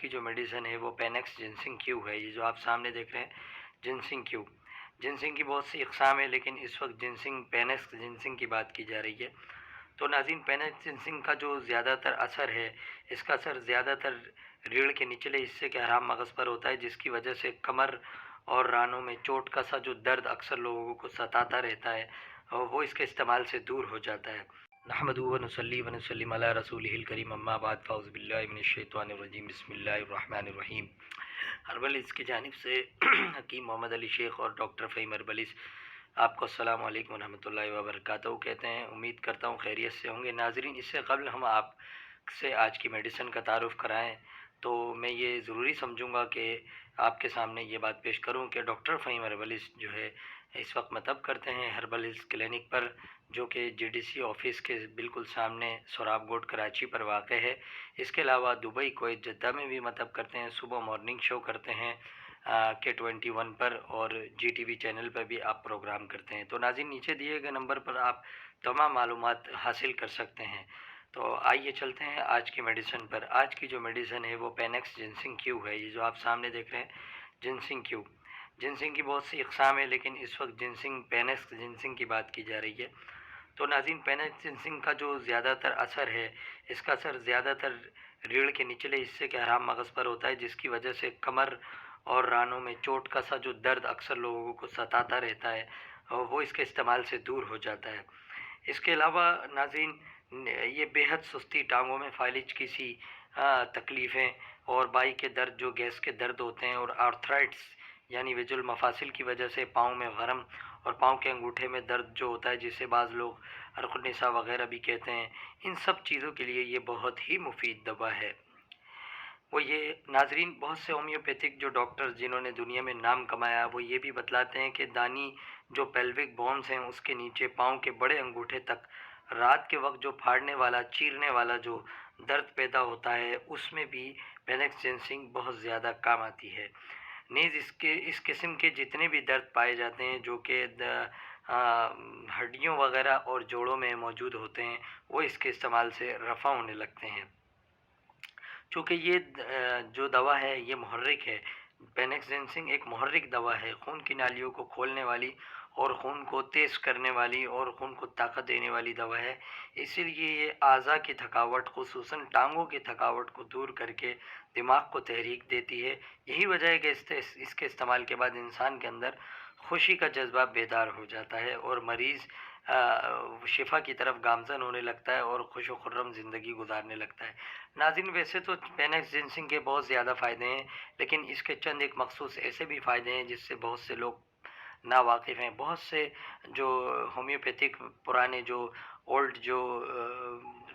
کی جو میڈیسن ہے وہ پینیکس جنسنگ کیو ہے۔ یہ جو آپ سامنے دیکھ رہے ہیں جنسنگ کیو، جنسنگ کی بہت سی اقسام ہیں لیکن اس وقت جنسنگ پینیکس جنسنگ کی بات کی جا رہی ہے۔ تو ناظرین، پینیکس جنسنگ کا جو زیادہ تر اثر ہے، اس کا اثر زیادہ تر ریڑھ کے نچلے حصے کے حرام مغز پر ہوتا ہے، جس کی وجہ سے کمر اور رانوں میں چوٹ کا سا جو درد اکثر لوگوں کو ستاتا رہتا ہے وہ اس کے استعمال سے دور ہو جاتا ہے۔ نحمدہ و نصلی و نسلم علی رسولہ الکریم، اما بعد، فاعوذ باللہ من الشیطان الرجیم، بسم اللہ الرحمن الرحیم۔ ہربلس کی جانب سے حکیم محمد علی شیخ اور ڈاکٹر فہیم ہربلس آپ کو السلام علیکم ورحمۃ اللہ وبرکاتہ کہتے ہیں۔ امید کرتا ہوں خیریت سے ہوں گے۔ ناظرین، اس سے قبل ہم آپ سے آج کی میڈیسن کا تعارف کرائیں تو میں یہ ضروری سمجھوں گا کہ آپ کے سامنے یہ بات پیش کروں کہ ڈاکٹر فہیم ہربلس جو ہے اس وقت مطب کرتے ہیں ہربلس کلینک پر، جو کہ جی ڈی سی آفس کے بالکل سامنے سوراب گوٹ کراچی پر واقع ہے۔ اس کے علاوہ دبئی، کویت، جدہ میں بھی مطب کرتے ہیں۔ صبح مارننگ شو کرتے ہیں K21 پر، اور جی ٹی وی چینل پر بھی آپ پروگرام کرتے ہیں۔ تو ناظرین، نیچے دیے گئے نمبر پر آپ تمام معلومات حاصل کر سکتے ہیں۔ تو آئیے چلتے ہیں آج کی میڈیسن پر۔ آج کی جو میڈیسن ہے وہ پینیکس جنسنگ کیو ہے۔ یہ جو آپ سامنے دیکھ رہے ہیں جنسنگ کیو، جنسنگ کی بہت سی اقسام ہیں لیکن اس وقت جنسنگ پینیکس جنسنگ کی بات کی جا رہی ہے۔ تو ناظرین، پینیکس جنسنگ کا جو زیادہ تر اثر ہے، اس کا اثر زیادہ تر ریڑھ کے نچلے حصے کے حرام مغز پر ہوتا ہے، جس کی وجہ سے کمر اور رانوں میں چوٹ کا سا جو درد اکثر لوگوں کو ستاتا رہتا ہے وہ اس کے استعمال سے دور ہو جاتا ہے۔ اس کے علاوہ ناظرین، یہ بے حد سستی، ٹانگوں میں فالج کی سی تکلیفیں اور بائی کے درد، جو گیس کے درد ہوتے ہیں، اور آرتھرائٹس یعنی وجل مفاصل کی وجہ سے پاؤں میں ورم اور پاؤں کے انگوٹھے میں درد جو ہوتا ہے، جسے بعض لوگ عرق النساء وغیرہ بھی کہتے ہیں، ان سب چیزوں کے لیے یہ بہت ہی مفید دوا ہے۔ وہ یہ ناظرین، بہت سے ہومیوپیتھک جو ڈاکٹرز جنہوں نے دنیا میں نام کمایا، وہ یہ بھی بتلاتے ہیں کہ دانی جو پیلوک بونز ہیں اس کے نیچے پاؤں کے بڑے انگوٹھے تک رات کے وقت جو پھاڑنے والا، چیرنے والا جو درد پیدا ہوتا ہے، اس میں بھی پینیکس جنسنگ بہت زیادہ کام آتی ہے۔ نیز اس قسم کے جتنے بھی درد پائے جاتے ہیں جو کہ ہڈیوں وغیرہ اور جوڑوں میں موجود ہوتے ہیں، وہ اس کے استعمال سے رفع ہونے لگتے ہیں۔ چونکہ یہ جو دوا ہے یہ محرک ہے، پینیکس جنسنگ ایک محرک دوا ہے، خون کی نالیوں کو کھولنے والی اور خون کو تیز کرنے والی اور خون کو طاقت دینے والی دوا ہے۔ اسی لیے یہ اعضاء کی تھکاوٹ، خصوصاً ٹانگوں کی تھکاوٹ کو دور کر کے دماغ کو تحریک دیتی ہے۔ یہی وجہ ہے کہ اس کے استعمال کے بعد انسان کے اندر خوشی کا جذبہ بیدار ہو جاتا ہے اور مریض شفا کی طرف گامزن ہونے لگتا ہے اور خوش و خرم زندگی گزارنے لگتا ہے۔ ناظرین، ویسے تو پینیکس جنسنگ کے بہت زیادہ فائدے ہیں، لیکن اس کے چند ایک مخصوص ایسے بھی فائدے ہیں جس سے بہت سے لوگ ناواقف ہیں۔ بہت سے جو ہومیوپیتھک پرانے جو اولڈ جو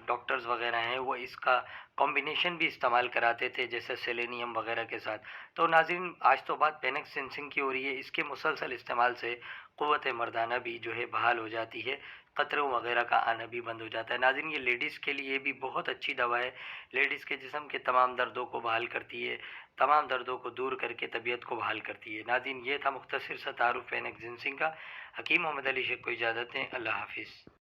ڈاکٹرز وغیرہ ہیں، وہ اس کا کمبینیشن بھی استعمال کراتے تھے، جیسے سیلینیم وغیرہ کے ساتھ۔ تو ناظرین، آج تو بات پینیکس جنسنگ کی ہو رہی ہے، اس کے مسلسل استعمال سے قوت مردانہ بھی جو ہے بحال ہو جاتی ہے، قطروں وغیرہ کا آنا بھی بند ہو جاتا ہے۔ ناظرین، یہ لیڈیز کے لیے بھی بہت اچھی دوا ہے، لیڈیز کے جسم کے تمام دردوں کو بحال کرتی ہے، تمام دردوں کو دور کر کے طبیعت کو بحال کرتی ہے۔ ناظرین، یہ تھا مختصر سا تعارف پینیکس جنسنگ کا۔ حکیم محمد علی شیخ کو اجازت دیں، اللہ حافظ۔